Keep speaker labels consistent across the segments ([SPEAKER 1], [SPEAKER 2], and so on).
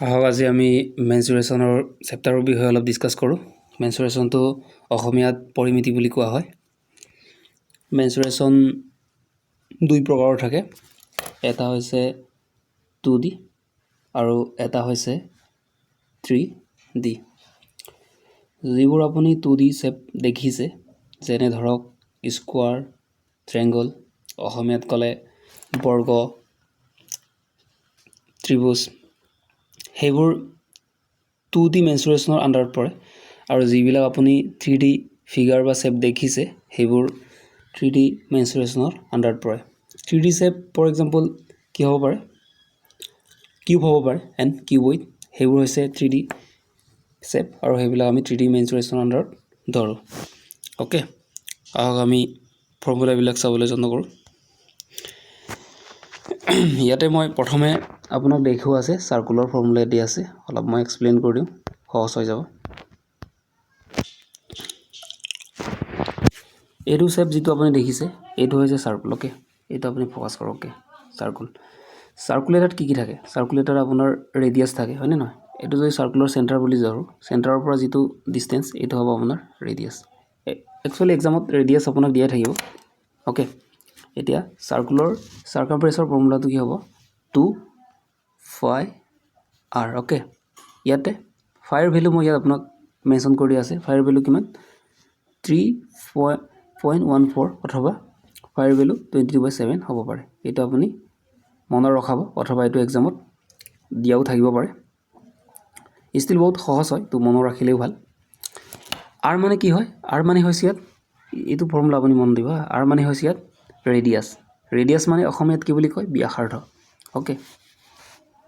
[SPEAKER 1] আহক আজি আমি মেনচুৰেশ্যনৰ চেপ্টাৰৰ বিষয়ে অলপ ডিছকাছ কৰোঁ। মেনচুৰেশ্যনটো অসমীয়াত পৰিমিতি বুলি কোৱা হয়। মেনচুৰেশ্যন দুই প্ৰকাৰৰ থাকে, এটা হৈছে 2D আৰু এটা হৈছে 3D। যিবোৰ আপুনি 2D চেপ দেখিছে, যেনে ধৰক স্কোৱাৰ, ট্ৰেংগল, অসমীয়াত ক'লে বৰ্গ, ত্ৰিভুজ, সেইবোৰ 2D মেনচুৰেশ্যনৰ আণ্ডাৰত পৰে। আৰু যিবিলাক আপুনি 3D ফিগাৰ বা চেপ দেখিছে, সেইবোৰ 3D মেনচুৰেশ্যনৰ আণ্ডাৰত পৰে। 3D চেপ ফৰ এক্সাম্পল কি হ'ব পাৰে? কিউব হ'ব পাৰে এণ্ড কিউবইড, সেইবোৰ হৈছে 3D চেপ আৰু সেইবিলাক আমি 3D মেনচুৰেশ্যনৰ আণ্ডাৰত ধৰোঁ। অ'কে, আহক আমি ফৰ্মুলাবিলাক চাবলৈ যত্ন কৰোঁ। ইয়াতে মই প্ৰথমে আপোনাক দেখুওৱা আছে চাৰ্কুলাৰ ফৰ্মুলা এটি আছে, অলপ মই এক্সপ্লেইন কৰি দিওঁ, সহজ হৈ যাব। এইটো চেপ যিটো আপুনি দেখিছে, এইটো হৈছে চাৰ্কুল। অ'কে, এইটো আপুনি ফ'কাছ কৰক। Okay, circle. চাৰ্কুলেটাৰত কি থাকে? চাৰ্কুলেটাৰত আপোনাৰ ৰেডিয়াছ থাকে, হয়নে নহয়? এইটো যদি চাৰ্কুলাৰ চেণ্টাৰ বুলি ধৰোঁ, চেণ্টাৰৰ পৰা যিটো ডিষ্টেঞ্চ, এইটো হ'ব আপোনাৰ ৰেডিয়াছ। একচুৱেলি এক্সামত ৰেডিয়াছ আপোনাক দিয়াই থাকিব। অ'কে, এতিয়া চাৰ্কুলৰ চাৰ্কামফাৰেন্সৰ ফৰ্মুলাটো কি হ'ব? 2πr। অ'কে, ইয়াতে ফাইৰ ভেলু মই ইয়াত আপোনাক মেনশ্যন কৰি আছে। ফাইৰ ভেলু কিমান? 3.14 অথবা ফাইৰ ভেলু 20/7 হ'ব পাৰে। এইটো আপুনি মনত ৰখাব, অথবা এইটো এক্সামত দিয়াও থাকিব পাৰে। ষ্টিল বহুত সহজ হয়, তো মনত ৰাখিলেও ভাল। আৰ মানে কি হয়? আৰ মানে হৈছে ইয়াত, এইটো ফৰ্মুলা আপুনি মনত দিব। আৰ মানে হৈছে ইয়াত ৰেডিয়াছ। ৰেডিয়াছ মানে অসমীয়াত কি বুলি কয়? ব্যাসাৰ্ধ। অ'কে,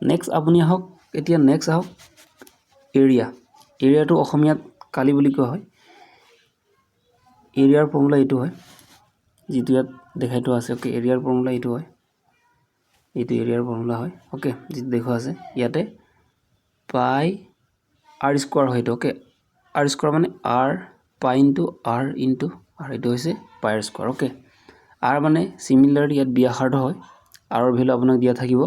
[SPEAKER 1] নেক্সট আপুনি আহক, এতিয়া নেক্সট আহক এৰিয়া। এৰিয়াটো অসমীয়াত কালি বুলি কোৱা হয়। এৰিয়াৰ ফৰ্মুলা এইটো হয়, যিটো ইয়াত দেখাই থোৱা আছে। অ'কে, এৰিয়াৰ ফৰ্মুলা এইটো হয়, এইটো এৰিয়াৰ ফৰ্মুলা হয়। অ'কে, যিটো দেখুওৱা আছে ইয়াতে পাই আৰ স্কোৱাৰ হয় এইটো। অ'কে, আৰ স্কোৱাৰ মানে আৰ পাই ইনটু আৰ আৰু এইটো হৈছে পাইৰ স্কোৱাৰ। অ'কে, আৰ মানে চিমিলাৰলি ইয়াত ব্যাসাৰ্ধ হয়। আৰৰ ভেলু আপোনাক দিয়া থাকিব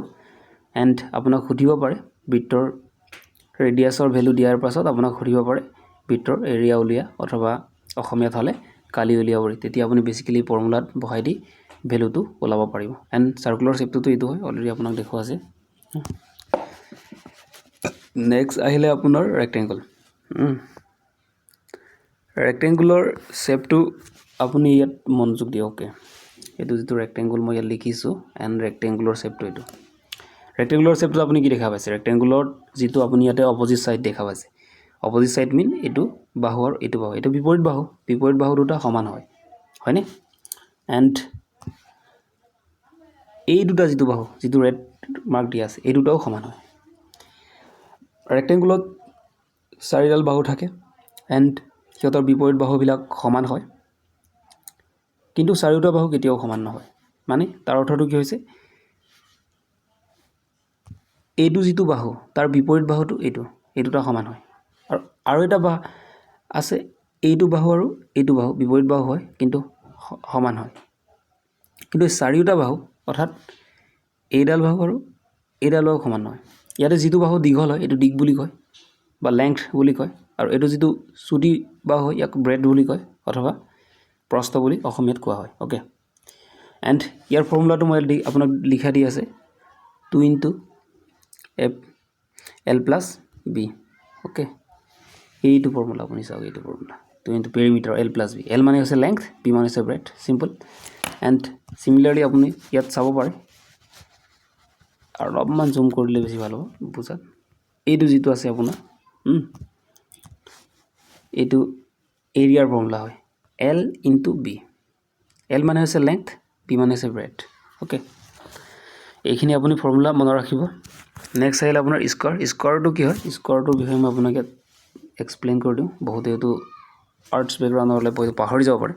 [SPEAKER 1] এণ্ড আপোনাক সুধিব পাৰে বৃত্তৰ ৰেডিয়াছৰ ভেলু দিয়াৰ পাছত আপোনাক সুধিব পাৰে বৃত্তৰ এৰিয়া উলিয়া, অথবা অসমীয়াত হ'লে কালি উলিয়াব পাৰি। তেতিয়া আপুনি বেছিকেলি ফৰ্মুলাত বহাই দি ভেলুটো ওলাব পাৰিব। এণ্ড চাৰ্কুলাৰ চেপটোতো এইটো হয়, অলৰেডি আপোনাক দেখুওৱা আছে। নেক্সট আহিলে আপোনাৰ ৰেক্টেংগল। ৰেক্টেংগুলৰ চেপটো আপুনি ইয়াত মনোযোগ দিয়ক। অ'কে, এইটো যিটো ৰেক্টেংগুল মই ইয়াত লিখিছোঁ এণ্ড ৰেক্টেংগুলৰ চেপটো এইটো। ৰেক্টেংগুলৰ চেপটো আপুনি কি দেখা পাইছে? ৰেক্টেংগুলত যিটো আপুনি ইয়াতে অপজিট ছাইড দেখা পাইছে, অপজিট ছাইড মিন এইটো বাহু আৰু এইটো বাহু, এইটো বিপৰীত বাহু। বিপৰীত বাহু দুটা সমান হয়, হয়নে? এণ্ড এই দুটা যিটো বাহু, যিটো ৰেড মাৰ্ক দিয়া আছে, এই দুটাও সমান হয়। ৰেক্টেংগুলত চাৰিডাল বাহু থাকে এণ্ড সিহঁতৰ বিপৰীত বাহুবিলাক সমান হয়, কিন্তু চাৰিওটা বাহু কেতিয়াও সমান নহয়। মানে তাৰ অৰ্থটো কি হৈছে? এইটো যিটো বাহু, তাৰ বিপৰীত বাহুটো এই দুটা সমান হয়। আৰু এটা বাহু আছে, এইটো বাহু আৰু এইটো বাহু বিপৰীত বাহু হয়, কিন্তু সমান হয়। কিন্তু চাৰিওটা বাহু, অৰ্থাৎ এইডাল বাহু আৰু এইডাল বাহু সমান নহয়। ইয়াতে যিটো বাহু দীঘল হয়, এইটো দিক বুলি কয় বা লেংথ বুলি কয়, আৰু এইটো যিটো চুটি বাহু হয়, ইয়াক ব্ৰেড বুলি কয়, অথবা প্ৰস্থ বুলি অসমীয়াত কোৱা হয়। অ'কে, এণ্ড ইয়াৰ ফৰ্মুলাটো মই আপোনাক লিখা দি আছে 2 × L+B। অ'কে, এইটো ফৰ্মুলা আপুনি চাওক, এইটো ফৰ্মুলা 2 × পেৰিমিটাৰ L+B। এল মানে হৈছে লেংথ, বি মানে হৈছে ব্ৰেড, চিম্পল। এণ্ড চিমিলাৰলি আপুনি ইয়াত চাব পাৰে, আৰু অলপমান জুম কৰি দিলে বেছি ভাল হ'ব বুজাত। এইটো যিটো আছে আপোনাৰ, এইটো এৰিয়াৰ ফৰ্মুলা হয়, L × B। এল মানে হৈছে লেংথ, বি মানে হৈছে ব্ৰেড। অ'কে, এইখিনি আপুনি ফৰ্মুলা মনত ৰাখিব। নেক্সট আহিলে আপোনাৰ স্কোৱাৰ। স্কোৱাৰটো কি হয়? স্কোৱাৰটোৰ বিষয়ে মই আপোনাক ইয়াত এক্সপ্লেইন কৰি দিওঁ। বহুতে এইটো আৰ্টছ বেকগ্ৰাউণ্ডৰ হ'লে পাহৰি যাব পাৰে।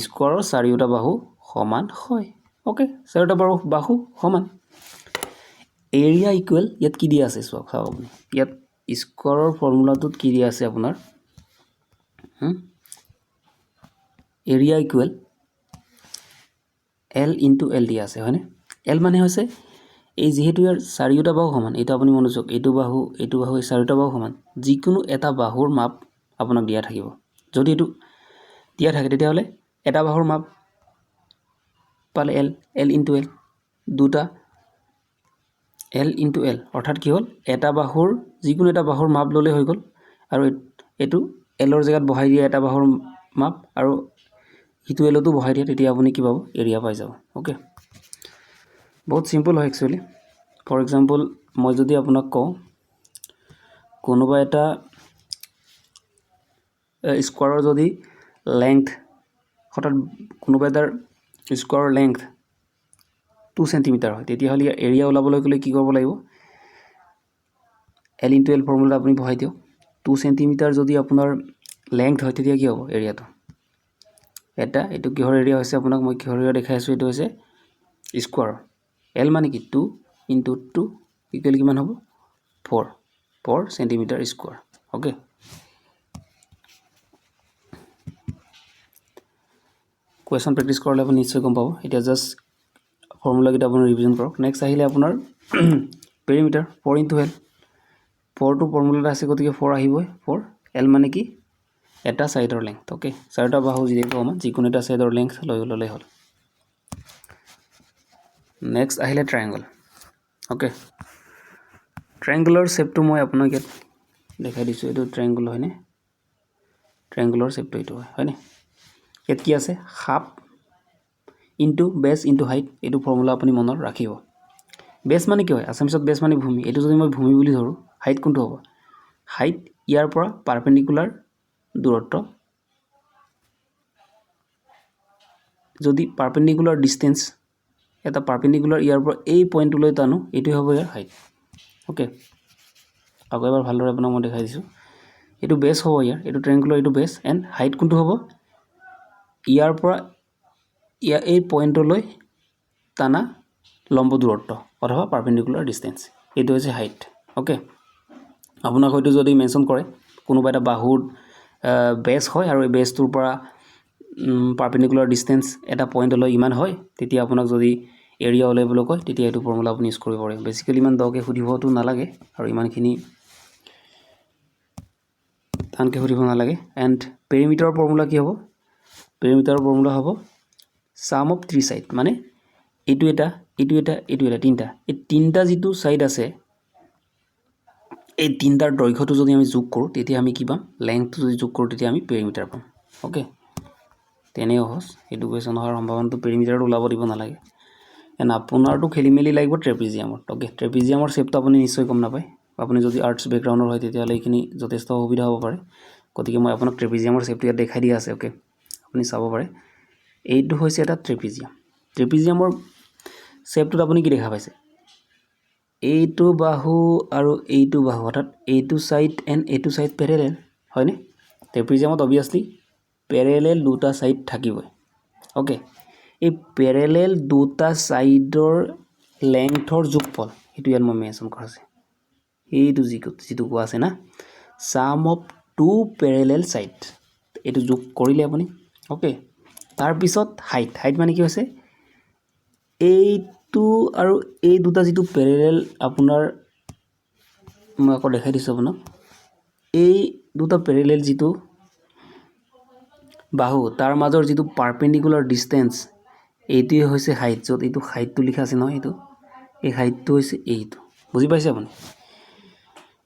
[SPEAKER 1] স্কোৱাৰৰ চাৰিওটা বাহু সমান হয়। অ'কে, চাৰিওটা বাহু সমান। এৰিয়া ইকুৱেল, ইয়াত কি দিয়া আছে চাওক আপুনি। ইয়াত স্কোৱাৰৰ ফৰ্মুলাটোত কি দিয়া আছে আপোনাৰ? এৰিয়া ইকুৱেল L × L দিয়া আছে, হয়নে? এল মানে হৈছে এই যেহেতু ইয়াৰ চাৰিওটা বাহু সমান এইটো আপুনি মনোযোগ এইটো বাহু এই চাৰিওটা বাহু সমান যিকোনো এটা বাহুৰ মাপ আপোনাক দিয়া থাকিব যদি এইটো দিয়া থাকে তেতিয়াহ'লে এটা বাহুৰ মাপ পালে L L * L দুটা L * L অৰ্থাৎ কি হ'ল এটা বাহুৰ যিকোনো এটা বাহুৰ মাপ ল'লে হৈ গ'ল আৰু এইটো L ৰ জেগাত বহাই দিয়া এটা বাহুৰ মাপ আৰু ইটো L টো বহাই দিয়া তেতিয়া আপুনি কি পাব এৰিয়া পাই যাব ওকে বহুত সিম্পল হয় একচুয়ালি ফৰ এক্সাম্পল মই যদি আপোনাক কওঁ কোনোবা এটা স্কোয়াৰৰ যদি লেংথ হঠাৎ কোনোবা এটাৰ স্কোয়াৰৰ লেংথ 2 সেন্টিমিটাৰ হয় তেতিয়াহ'লে এৰিয়া ওলাবলৈ গ'লে কি কৰিব লাগিব L * L ফৰ্মুলা আপুনি বহাই দিয়ক 2 সেন্টিমিটাৰ যদি আপোনাৰ লেংথ হয় তেতিয়া কি হ'ব এৰিয়াটো এটা এটো কিহৰ এৰিয়া হৈছে আপোনাক মই কিহৰ এৰিয়া দেখাই আছো এটো হৈছে স্কোয়াৰ L মানে কি 2 * 2 ইকুৱেল কিমান হ'ব 4 centimetre square okay question practice কৰিলে আপুনি নিশ্চয় গম পাব এটা জাস্ট ফৰ্মুলা কিটা আপুনি ৰিভিজন কৰক নেক্সট আহিলে আপোনাৰ পেৰিমিটাৰ 4 * L 4 টো ফৰ্মুলাটা আছে গতিকে 4 আহিবই 4 L মানে কি এটা সাইডৰ লেংথ ওকে চাৰিটা বাহু যিটো সমান যিকোনো এটা সাইডৰ লেংথ লৈ ললে হ'ল নেক্সট আহিলে ট্ৰায়াঙ্গল ওকে ট্ৰায়াঙ্গলৰ শেপটো মই আপোনাক ইয়াত দেখাই দিছো এটো ট্ৰায়াঙ্গল হয়নে ট্ৰায়াঙ্গলৰ শেপটো এটো হয়নে ইয়াত কি আছে half into base into height এটো ফৰ্মুলা আপুনি মনত ৰাখিব বেস মানে কি হয় আসামিছত বেস মানে ভূমি এটো যদি মই ভূমি বুলি ধৰো হাইট কোনটো হ'ব হাইট ইয়াৰ পৰা পাৰপেন্ডিকুলাৰ দূৰত্ব যদি পাৰপেন্ডিকুলাৰ ডিসটেন্স এটা পাৰপেন্ডিকুলাৰ ইয়াৰ পৰা এই পইণ্টলৈ টানো এটো হ'ব ইয়াৰ হাইট ওকে আকৌ এবাৰ ভালদৰে আপোনাক মই দেখাই দিছো এটো বেস হ'ব ইয়াৰ এটো ট্ৰায়াঙ্গলৰ এটো বেস এন্ড হাইট কোনটো হ'ব ইয়াৰ পৰা ইয়া এই পইণ্টলৈ টানা লম্ব দূৰত্ব অথবা পাৰপেন্ডিকুলাৰ ডিসটেন্স এটো হৈছে হাইট ওকে আপোনাক হয়তো যদি মেনশন কৰে কোনোবা এটা বাহুৰ বেস হয় আৰু এই বেসটোৰ পৰা পাৰপেন্ডিকুলাৰ ডিসটেন্স এটা পইণ্টলৈ ইমান হয় তেতিয়া আপোনাক যদি এৰিয়া ওলাবলৈ কয় তেতিয়া এটো ফৰ্মুলা আপুনি ইউজ কৰিব পাৰে বেসিক্যালি ইমান দকে সুধিবটো নালাগে আৰু ইমানখিনি টানকে সুধিব নালাগে এন্ড পেৰিমিটাৰৰ ফৰ্মুলা কি হ'ব পেৰিমিটাৰৰ ফৰ্মুলা হ'ব sum of 3 সাইড মানে এটো এটা তিনটা এই তিনটা যেটো সাইড আছে এই তিনটাৰ দৈৰ্ঘ্যটো যদি আমি যোগ কৰো তেতিয়া আমি কি পাম লেংথটো যদি যোগ কৰো তেতিয়া আমি পেৰিমিটাৰ পাম ওকে তেনে হস এটো কোৱেশ্চন হোৱাৰ সম্ভাৱনাটো পেৰিমিটাৰত ওলাব দিব নালাগে এন আপোনাৰটো খেলিমেলি লাগিব ট্ৰেপিজিয়ামত ওকে ট্ৰেপিজিয়ামৰ শেপটো আপুনি নিশ্চয় গম নাপায় আপুনি যদি আৰ্টছ ব্যাকগ্ৰাউণ্ডৰ হয় তেতিয়াহলে এইখিনি যথেষ্ট সুবিধা হ'ব পাৰে গতিকে মই আপোনাক ট্ৰেপিজিয়ামৰ শেপটো ইয়াত দেখাই দিয়া আছে ওকে আপুনি চাব পাৰে এইটো হৈছে এটা ট্ৰেপিজিয়ামৰ শেপটোত আপুনি কি দেখা পাইছে এইটো বাহু আৰু এইটো বাহু অৰ্থাৎ এইটো সাইড এন্ড এইটো সাইড প্যাৰেলাল হয়নে ট্ৰেপিজিয়ামত অবিয়াসলি প্যাৰেলাল দুটা সাইড থাকিবই ওকে এই প্যাৰেলাল দুটা সাইডৰ লেংথৰ যোগফল এটো ইয়াত মই মেনশন কৰা আছে এইটো যিটো কোৱা আছে না sum of two parallel side এটো যোগ কৰিলে আপুনি ওকে তাৰ পিছত হাইট মানে কি হৈছে এইটো আৰু এই দুটা যেটো প্যাৰেলাল আপোনাৰ মই আকৌ দেখাই দিছো আপোনাক এই দুটা প্যাৰেলাল যেটো বাহু তাৰ মাজৰ যেটো পাৰপেন্ডিকুলাৰ ডিসটেন্স এইটোই হৈছে হাইট যত এইটো হাইটটো লিখা আছে নহয় এইটো এই হাইটটো হৈছে এইটো বুজি পাইছে আপুনি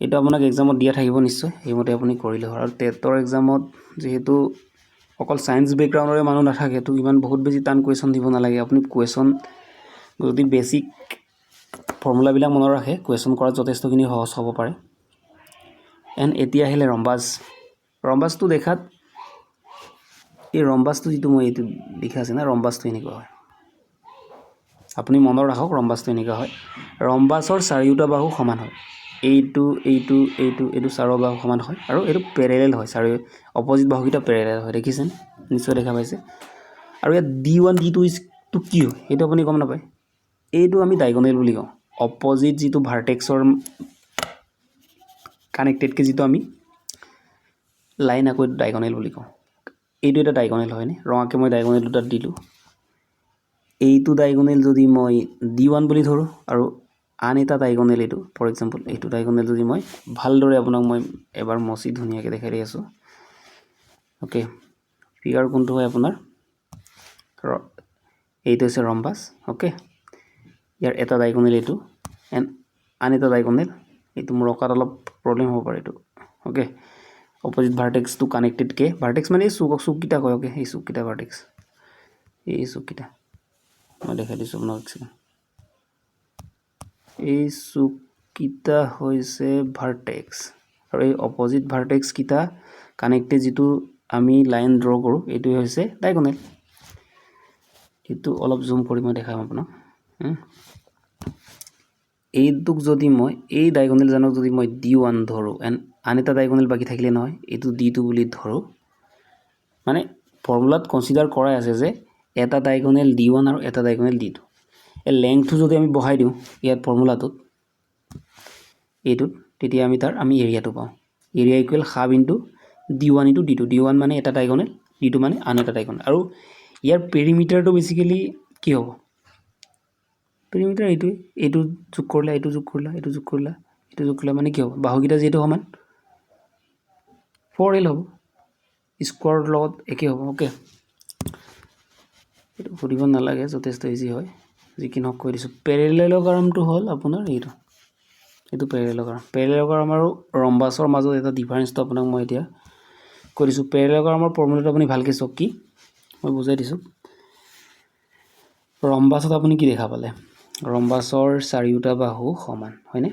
[SPEAKER 1] এটা আপোনাক এক্সামত দিয়া থাকিব নিশ্চয় এইমতে আপুনি কৰিলে হয় আৰু টেটৰ এক্সামত যেহেতু অকল সায়েন্স ব্যাকগ্ৰাউণ্ডৰে মানুহ নাথাকে তো ইমান বহুত বেছি টান কোৱেশ্চন দিব নালাগে আপুনি কোৱেশ্চন যদি বেসিক ফৰ্মুলা বিলাক মনত ৰাখে কোৱেশ্চন কৰাত যথেষ্টখিনি সহজ হ'ব পাৰে এন্ড এতিয়া আহিলে ৰম্বাসটো দেখাত এই ৰম্বাসটো যেটো মই এইটো লিখা আছে না ৰম্বাসটো এনেকুৱা হয় আপুনি মনত ৰাখক ৰম্বাসটো এনেকুৱা হয় ৰম্বাসৰ চাৰিওটা বাহু সমান হয় এইটো চাৰিও বাহু সমান হয় আৰু এইটো প্যাৰেলাল হয় চাৰি অপোজিট বাহুকিটা প্যাৰেলাল হয় দেখিছেন নিশ্চয় দেখা পাইছে আৰু ইয়াত d1 d2 টো কি হয় এটো আপুনি গম নাপায় এইটো আমি ডায়াগোনাল বুলি কওঁ অপোজিট যেটো ভাৰ্টেক্সৰ কানেক্টেড কে যেটো আমি লাইন আকৌ ডায়াগোনাল বুলি কওঁ এইটো এটা ডায়াগোনাল হয়নে ৰঙাকে মই ডায়াগোনাল দুটা দিলো এইটো ডায়াগোনাল যদি মই d1 বুলি ধৰো আৰু আন এটা ডাইগনেল এইটো ফৰ এক্সাম্পল এইটো ডাইগনেল যদি মই ভালদৰে আপোনাক মই এবাৰ মচি ধুনীয়াকৈ দেখাই দি আছোঁ ওকে ফিগাৰ কোনটো হয় আপোনাৰ এইটো হৈছে ৰম্বাছ ওকে ইয়াৰ এটা ডাইগনেল এইটো এণ্ড আন এটা ডাইগনেল এইটো মোৰ অকাত অলপ প্ৰব্লেম হ'ব পাৰে এইটো ওকে অপজিট ভাৰ্টেক্সটো কানেক্টেড কে ভাৰ্টেক্স মানে এই চুককেইটা কয় ওকে এই চুককেইটা ভাৰ্টেক্স এই চুককেইটা মই দেখাই দিছোঁ আপোনাক এই চুককেইটা হৈছে ভাৰ্টেক্স আৰু এই অপজিট ভাৰ্টেক্সকেইটা কানেক্টেড যিটো আমি লাইন ড্ৰ কৰোঁ এইটোৱে হৈছে ডাইগনেল এইটো অলপ জুম কৰি মই দেখাম আপোনাক এইটোক যদি মই এই ডাইগনেলজনক যদি মই D1 ধৰোঁ এণ্ড আন এটা ডাইগনেল বাকী থাকিলে নহয় এইটো D2 বুলি ধৰোঁ মানে ফৰ্মুলাত কনচিডাৰ কৰাই আছে যে এটা ডাইগনেল D1 আৰু এটা ডাইগনেল D2 এই লেংথটো যদি আমি বহাই দিওঁ ইয়াত ফৰ্মুলাটোত এইটোত তেতিয়া আমি এৰিয়াটো পাওঁ area equal half into D1 into D2 D1 মানে এটা ডাইগনেল D2 মানে আন এটা ডাইগনেল আৰু ইয়াৰ পেৰিমিটাৰটো বেসিক্যালি কি হ'ব পেৰিমিটাৰ এইটো যোগ কৰিলা এইটো যোগ কৰিলা এইটো যোগ কৰিলা এইটো যোগ কৰিলা মানে কি হ'ব বাহুকেইটা যেটো সমান 4L হ'ব স্কোয়াৰ লগত একে হ'ব ওকে এইটো ফুৰিব নালাগে যথেষ্ট ইজি হয় যিকিনক কৈ দিছোঁ পেৰেলেলগ্ৰামটো হ'ল আপোনাৰ এইটো পেৰেলেলগ্ৰাম আৰু ৰম্বাছৰ মাজত এটা ডিফাৰেন্সটো আপোনাক মই এতিয়া কৈ দিছোঁ পেৰেলেলগ্ৰামৰ ফৰ্মুলাটো আপুনি ভালকৈ চাওক কি মই বুজাই দিছোঁ ৰম্বাছত আপুনি কি দেখা পালে ৰম্বাছৰ চাৰিওটা বাহু সমান হয়নে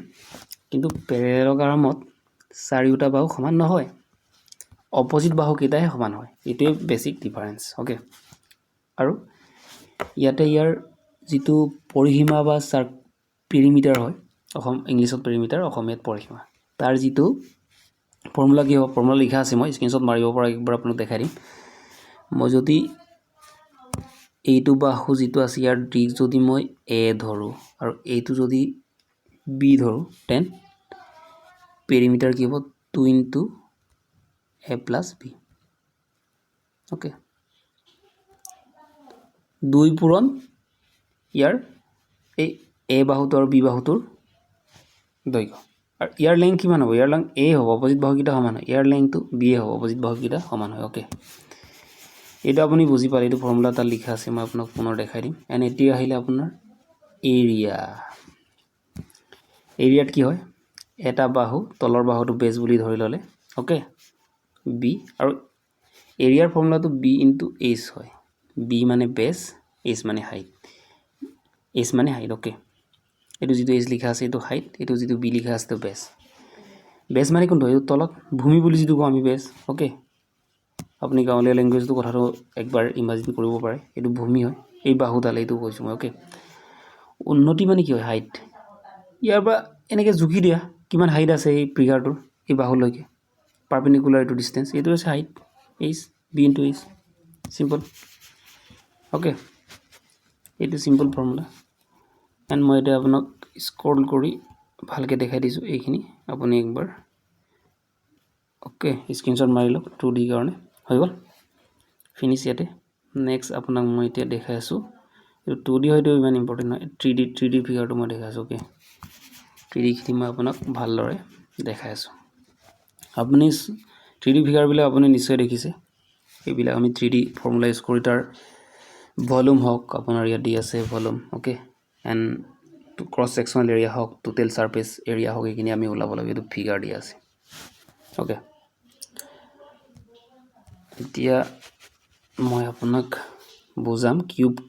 [SPEAKER 1] কিন্তু পেৰেলেলগ্ৰামত চাৰিওটা বাহু সমান নহয় অপজিট বাহু কেইটাহে সমান হয় এইটোৱে বেসিক ডিফাৰেন্স ওকে আৰু ইয়াতে ইয়াৰ যিটো পৰিসীমা বা পেৰিমিটাৰ হয় ইংলিছত পেৰিমিটাৰ অসমীয়াত পৰিসীমা তাৰ যিটো ফৰ্মুলা কি হ'ব ফৰ্মুলা লিখা আছে মই স্ক্ৰীনশ্বট মাৰিব পৰা একবাৰ আপোনাক দেখাই দিম মই যদি এইটো বাহু যিটো আছে ইয়াৰ দিশ যদি মই A ধৰোঁ আৰু এইটো যদি B ধৰোঁ দেন পেৰিমিটাৰ কি হ'ব 2 into A plus B okay 2 পূৰণ ইয়াৰ এই A বাহুটো আৰু B বাহুটোৰ দৈৰ্ঘ্য আৰু ইয়াৰ লেংথ কিমান হ'ব ইয়াৰ লেংথ A হ'ব অপজিট বাহুকেইটা সমান হয় ইয়াৰ লেংথটো B হ'ব অপজিট বাহুকেইটা সমান হয় ওকে এটা আপুনি বুজি পালে এইটো ফৰ্মুলা এটা লিখা আছে মই আপোনাক পুনৰ দেখাই দিম এণ্ড এতিয়া আহিলে আপোনাৰ এৰিয়াত কি হয় এটা বাহু তলৰ বাহুটো বেছ বুলি ধৰি ল'লে ওকে B আৰু এৰিয়াৰ ফৰ্মুলাটো B ইনটু H হয় B মানে বেছ H মানে হাইট ওকে এইটো যিটো H লিখা আছে এইটো হাইট এইটো যিটো B লিখা আছে বেছ মানে কোনটো এইটো তলত ভূমি বুলি যিটো কওঁ আমি বেছ ওকে আপুনি গাঁৱলীয়া লেংগুৱেজটো কথাটো একবাৰ ইমাজিন কৰিব পাৰে এইটো ভূমি হয় এই বাহুডাল এইটো কৈছোঁ মই ওকে উন্নতি মানে কি হয় হাইট ইয়াৰ পৰা এনেকৈ জুখি দিয়া কিমান হাইট আছে এই ফিগাৰটোৰ এই বাহুলৈকে পাৰপেণ্ডিকুলাৰ এইটো ডিষ্টেঞ্চ এইটো হৈছে height H B into H simple okay এইটো সিম্পল ফৰ্মুলা এণ্ড মই এতিয়া আপোনাক স্ক্ৰল কৰি ভালকৈ দেখাই দিছোঁ এইখিনি আপুনি একবাৰ ওকে স্ক্ৰীনশ্বট মাৰি লওক 2D কাৰণে হৈ গ'ল ফিনিছ ইয়াতে নেক্সট আপোনাক মই এতিয়া দেখাই আছোঁ এইটো 2D হয়তো ইমান ইম্পৰ্টেণ্ট নহয় 3D ফিগাৰটো মই দেখাই আছোঁ ওকে 3Dখিনি মই আপোনাক ভালদৰে দেখাই আছোঁ আপুনি 3D ফিগাৰবিলাক আপুনি নিশ্চয় দেখিছে এইবিলাক আমি 3D ফৰ্মুলা ইউজ কৰি তাৰ ভলিউম হওক আপোনাৰ ইয়াত দি আছে volume okay and cross sectional area হওক টোটেল ছাৰ্ফেচ এৰিয়া হওক এইখিনি আমি ওলাব লাগে এইটো ফিগাৰ দিয়া আছে ওকে এতিয়া মই আপোনাক বুজাম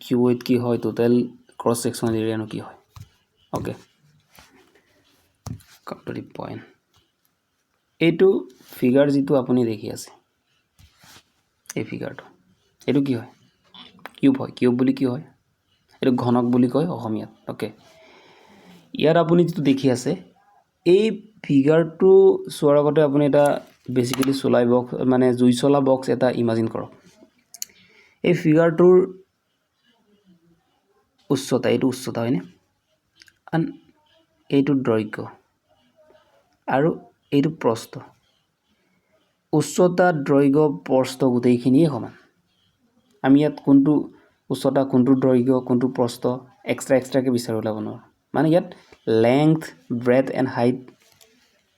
[SPEAKER 1] কিউবইড কি হয় টোটেল ক্ৰছ ছেকশ্যনেল এৰিয়ানো কি হয় okay come to the point এইটো ফিগাৰ যিটো আপুনি দেখি আছে এই ফিগাৰটো এইটো কি হয় কিউব বুলি কি হয় এইটো ঘনক বুলি কয় অসমীয়াত ওকে ইয়াত আপুনি যিটো দেখি আছে এই ফিগাৰটো চোৱাৰ আগতে আপুনি এটা বেসিক্যালি চলাই বক্স মানে জুই চলা বক্স এটা ইমাজিন কৰক এই ফিগাৰটোৰ উচ্চতা এইটো উচ্চতা হয়নে আন এইটো দৈৰ্ঘ্য আৰু এইটো প্ৰস্থ উচ্চতা দৈৰ্ঘ্য প্ৰস্থ গোটেইখিনিয়ে সমান আমি ইয়াত কোনটো উচ্চতা কোনটো দৈৰ্ঘ্য কোনটো প্ৰস্থ এক্সট্ৰাকৈ বিচাৰি ওলাব নোৱাৰোঁ মানে ইয়াত লেংথ ব্ৰেথ এণ্ড হাইট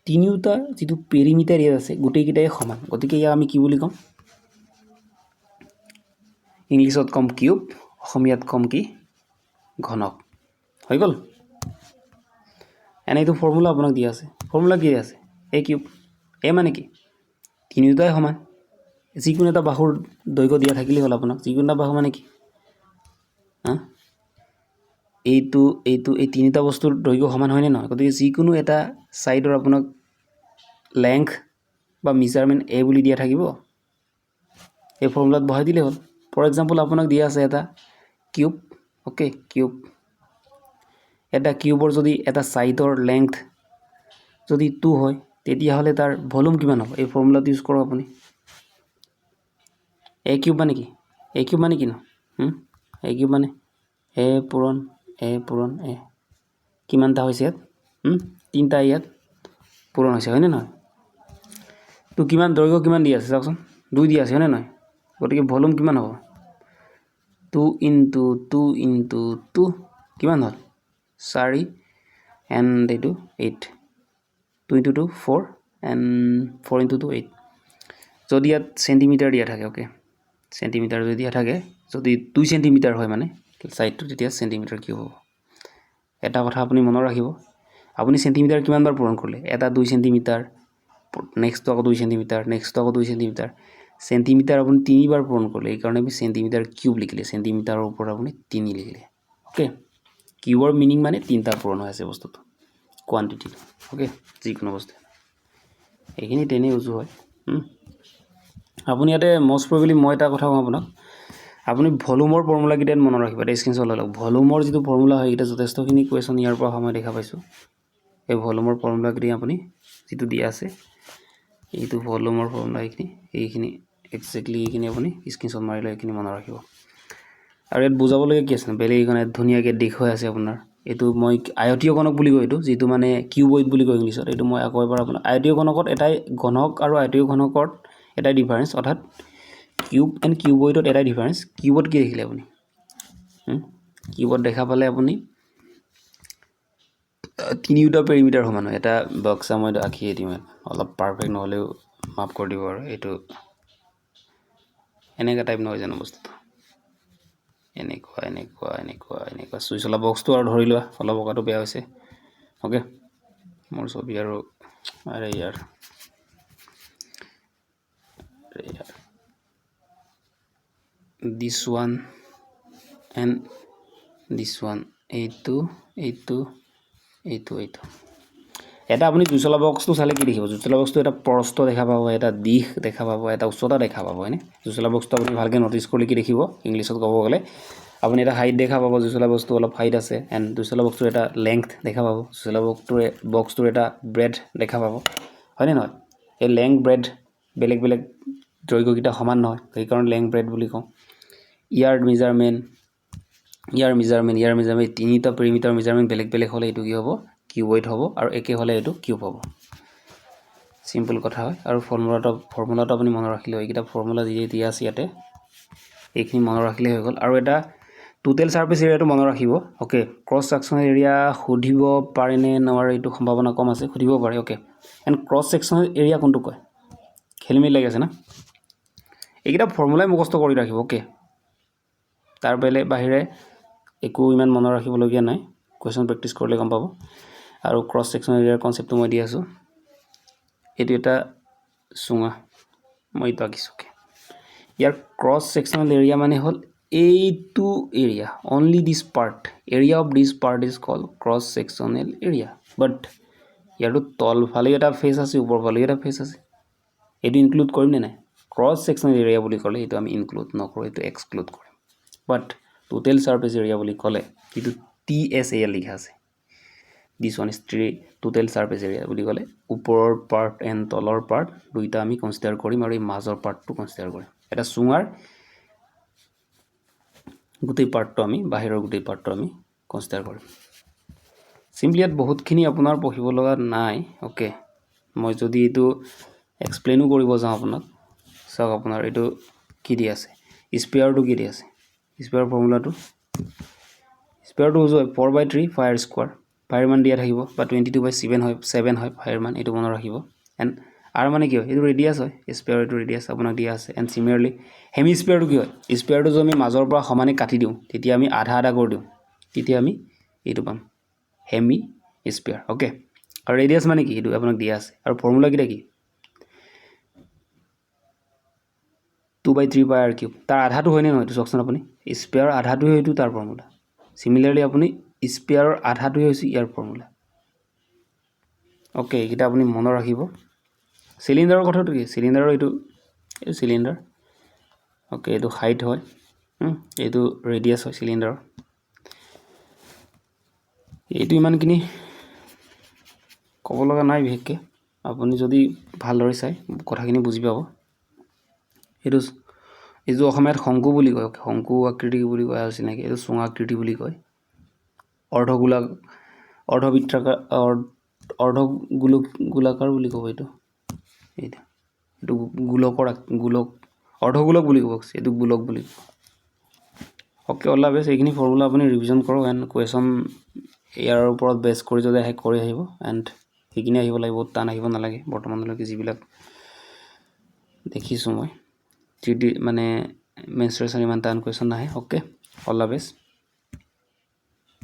[SPEAKER 1] তিনিওটা যিটো পেৰিমিটাৰ ইয়াত আছে গোটেইকেইটাই সমান গতিকে ইয়াক আমি কি বুলি ক'ম ইংলিছত ক'ম কিউব অসমীয়াত ক'ম কি ঘনক হৈ গ'ল এনে এইটো ফৰ্মুলা আপোনাক দিয়া আছে ফৰ্মুলা কি আছে এ কিউব এ মানে কি তিনিওটাই সমান যিকোনো এটা বাহুৰ দৈৰ্ঘ্য দিয়া থাকিলেই হ'ল আপোনাক যিকোনো এটা বাহু মানে কি এইটো এই তিনিটা বস্তুৰ দৈৰ্ঘ্য সমান হয়নে নহয় গতিকে যিকোনো এটা ছাইডৰ আপোনাক লেংথ বা মেজাৰমেণ্ট এ বুলি দিয়া থাকিব এই ফৰ্মুলাত বহাই দিলেই হ'ল ফৰ এক্সাম্পল আপোনাক দিয়া আছে এটা কিউব ওকে কিউব এটা কিউবৰ যদি এটা ছাইডৰ লেংথ যদি 2 হয় তেতিয়াহ'লে তাৰ ভলিউম কিমান হ'ব এই ফৰ্মুলাটো ইউজ কৰক আপুনি এ কিউব মানে কি ন এ কিউব মানে এ পূৰণ এ কিমানটা হৈছে ইয়াত তিনিটা ইয়াত পূৰণ হৈছে হয়নে নহয় তো কিমান দৈৰ্ঘ্য কিমান দি আছে চাওকচোন 2 দি আছে হয়নে নহয় গতিকে ভলিউম কিমান হ'ব 2 × 2 × 2 কিমান হ'ল 4 এণ্ড এইটো 8 2 × 2 4 এণ্ড 4 × 2 8 যদি ইয়াত চেণ্টিমিটাৰ দিয়া থাকে ওকে চেণ্টিমিটাৰ যদি দিয়া থাকে যদি 2 চেণ্টিমিটাৰ হয় মানে সাইডটো তেতিয়া চেণ্টিমিটাৰ কিউব হ'ব এটা কথা আপুনি মনত ৰাখিব আপুনি চেণ্টিমিটাৰ কিমানবাৰ পূৰণ কৰিলে এটা 2 চেণ্টিমিটাৰ নেক্সটটো আকৌ 2 চেণ্টিমিটাৰ নেক্সটটো আকৌ 2 চেণ্টিমিটাৰ চেণ্টিমিটাৰ আপুনি 3বাৰ পূৰণ কৰিলে এইকাৰণে আমি চেণ্টিমিটাৰ কিউব লিখিলে চেণ্টিমিটাৰৰ ওপৰত আপুনি 3 লিখিলে ওকে কিউবৰ মিনিং মানে 3টা পূৰণ হৈ আছে বস্তুটো কোৱান্টিটি ওকে যিকোনো বস্তু এইখিনি তেনেই উজু হয় আপুনি ইয়াতে মষ্ট প্ৰবেবলি মই এটা কথা কওঁ আপোনাক আপুনি ভলিউমৰ ফৰ্মুলা কেইটা মনত ৰাখিব এটা স্ক্ৰীনশ্বট লৈ লওক ভলিউমৰ যিটো ফৰ্মুলা হয় এটা যথেষ্টখিনি কুৱেশ্যন ইয়াৰ পৰা সময় দেখা পাইছোঁ এই ভলিউমৰ ফৰ্মুলা কেইটা আপুনি যিটো দিয়া আছে এইটো ভলিউমৰ ফৰ্মুলা এইখিনি এক্সেক্টলি এইখিনি আপুনি স্ক্ৰীনশ্বট মাৰি লৈ এইখিনি মনত ৰাখিব আৰু ইয়াত বুজাবলগীয়া কি আছে বেলেগ এখন ধুনীয়াকৈ দিশ হৈ আছে আপোনাৰ এইটো মই আয়তীয় ঘনক বুলি কয় এইটো যিটো মানে কিউবইড বুলি কয় ইংলিছত এইটো মই আকৌ এবাৰ আপোনাৰ আয়তীয় ঘনকত এটাই ঘনক আৰু আয়তীয় ঘনকত এটাই ডিফাৰেঞ্চ অৰ্থাৎ কিউব এণ্ড কিউবইডত এটাই ডিফাৰেঞ্চ কিউবত কি দেখিলে আপুনি কিউবত দেখা পালে আপুনি তিনিওটা পেৰিমিটাৰ সমান হয় এটা বক্সা মই আঁকিয়ে দিম অলপ পাৰফেক্ট নহ'লেও মাফ কৰি দিব আৰু এইটো এনেকুৱা টাইপ নহয় জানো বস্তুটো এনেকুৱা চুই চলা বক্সটো আৰু ধৰি লোৱা অলপ অঁকাটো বেয়া হৈছে ওকে মোৰ ছবি আৰু আৰে ইয়াৰ this one and this one এইটো এটা আপুনি জুচলা বক্সটো চালে কি দেখিব জুচলা বক্সটো এটা প্ৰস্থ দেখা পাব এটা দিশ দেখা পাব এটা উচ্চতা দেখা পাব হয়নে জুচলা বক্সটো আপুনি ভালকৈ নটিচ কৰিলে কি দেখিব ইংলিছত ক'ব গ'লে আপুনি এটা হাইট দেখা পাব জুচলা বক্সটো অলপ হাইট আছে এণ্ড জুচলা বক্সটোৰ এটা লেংথ দেখা পাব জুচলা বক্সটোৰ এটা ব্ৰেথ দেখা পাব হয়নে নহয় এই লেংথ ব্ৰেথ বেলেগ বেলেগ দৈৰ্ঘ্যকেইটা সমান নহয় সেইকাৰণে লেংথ ব্ৰেথ বুলি কওঁ ইয়াৰ মেজাৰমেণ্ট তিনিটা পেৰিমিটাৰ মেজাৰমেণ্ট বেলেগ বেলেগ হ'লে এইটো কি হ'ব কিউবইড হ'ব আৰু একে হ'লে এইটো কিউব হ'ব সিম্পল কথা হয় আৰু ফৰ্মুলাটো আপুনি মনত ৰাখিলে এইকেইটা ফৰ্মুলা যি দিয়া আছে ইয়াতে এইখিনি মনত ৰাখিলে হৈ গ'ল আৰু এটা টোটেল সাৰফেস এৰিয়াটো মনত ৰাখিব ওকে ক্ৰছ সেকশ্যনেল এৰিয়া সুধিব পাৰে নে নোৱাৰে এইটো সম্ভাৱনা কম আছে সুধিব পাৰে okay and cross sectional area কোনটো কয় খেলিমেলি লাগি আছে না এইকেইটা ফৰ্মুলাই মুখস্থ কৰি ৰাখিব ওকে তাৰ বাহিৰে একো ইমান মনত ৰাখিবলগীয়া নাই কুৱেশ্যন প্ৰেক্টিছ কৰিলে গম পাব আৰু ক্ৰছ সেকশ্যনেল এৰিয়াৰ কনচেপ্টটো মই দি আছোঁ এইটো এটা চুঙা মই এইটো আঁকিছোঁ ইয়াৰ ক্ৰছ সেকশ্যনেল এৰিয়া মানে হ'ল এইটো area only this part area of this part is called cross sectional area but ইয়াৰটো তলফালেও এটা ফেচ আছে ওপৰফালেও এটা ফেচ আছে এইটো ইনক্লুড কৰিম নে নাই ক্ৰছ সেকশ্যনেল এৰিয়া বুলি ক'লে এইটো আমি ইনক্লুড নকৰোঁ এইটো এক্সক্লুড কৰিম বাট টোটেল সাৰফেস এৰিয়া বুলি ক'লে যিটো TSAL লিখা আছে দিছ one is total surface area বুলি ক'লে ওপৰৰ পাৰ্ট এণ্ড তলৰ পাৰ্ট দুইটা আমি কনচিডাৰ কৰিম আৰু এই মাজৰ পাৰ্টটো কনচিডাৰ কৰিম এটা চুঙাৰ গোটেই পাৰ্টটো আমি বাহিৰৰ গোটেই পাৰ্টটো আমি কনচিডাৰ কৰিম সিম্পলি ইয়াত বহুতখিনি আপোনাৰ পঢ়িব লগা নাই ওকে মই যদি এইটো এক্সপ্লেইনো কৰিব যাওঁ আপোনাক চাওক আপোনাৰ এইটো কি দি আছে স্পেয়াৰটো কি দি আছে স্পেয়াৰ ফৰ্মুলাটো স্পেয়াৰটো হৈছে 4/3 পাই r স্কোৱাৰ পাইৰ মান দিয়া থাকিব বা 22/7 হয় 7 হয় পাইৰ মান এইটো মনত ৰাখিব এণ্ড আৰ মানে কি হয় এইটো ৰেডিয়াছ হয় স্পেয়াৰ এইটো ৰেডিয়াছ আপোনাক দিয়া আছে এণ্ড চিমিলাৰলি হেমি স্পেয়াৰটো কি হয় স্পেয়াৰটো যদি আমি মাজৰ পৰা সমানে কাটি দিওঁ তেতিয়া আমি আধা আধা কৰি দিওঁ তেতিয়া আমি এইটো পাম হেমি স্পেয়াৰ অ'কে আৰু ৰেডিয়াছ মানে কি এইটো আপোনাক দিয়া আছে আৰু ফৰ্মুলা কেইটা কি 2/3 পাই r কিউব তাৰ আধাটো হয়নে নহয় এইটো চাওকচোন আপুনি স্পেয়াৰ আধাটোৱে এইটো তাৰ ফৰ্মুলা চিমিলাৰলি আপুনি স্পেয়াৰৰ আধাটোৱে হৈছে ইয়াৰ ফৰ্মুলা অ'কে এইকেইটা আপুনি মনত ৰাখিব চিলিণ্ডাৰৰ কথাটো কি চিলিণ্ডাৰৰ এইটো চিলিণ্ডাৰ অ'কে এইটো হাইট হয় এইটো ৰেডিয়াছ হয় চিলিণ্ডাৰৰ এইটো ইমানখিনি ক'ব লগা নাই বিশেষকৈ আপুনি যদি ভালদৰে চাই কথাখিনি বুজি পাব এইটো অসমীয়াত শংকু বুলি কয় শংকু আকৃতি বুলি কোৱা চিনাকি এইটো চুঙা আকৃতি বুলি কয় গোলাকাৰ বুলি ক'ব এইটো অৰ্ধগোলক বুলি ক'ব এইটো গোলক বুলি অ'কে অল দ্য বেষ্ট এইখিনি ফৰ্মুলা আপুনি ৰিভিজন কৰক এণ্ড কুৱেশ্যন ইয়াৰ ওপৰত বেছ কৰি যদি আহে কৰি আহিব এণ্ড সেইখিনি আহিব লাগিব টান আহিব নালাগে বৰ্তমানলৈকে যিবিলাক দেখিছোঁ মই মানে মেনষ্ট্ৰুৱেশ্যন ইমান টান কুৱেশ্যন নাহে অ'কে অল দ্য বেষ্ট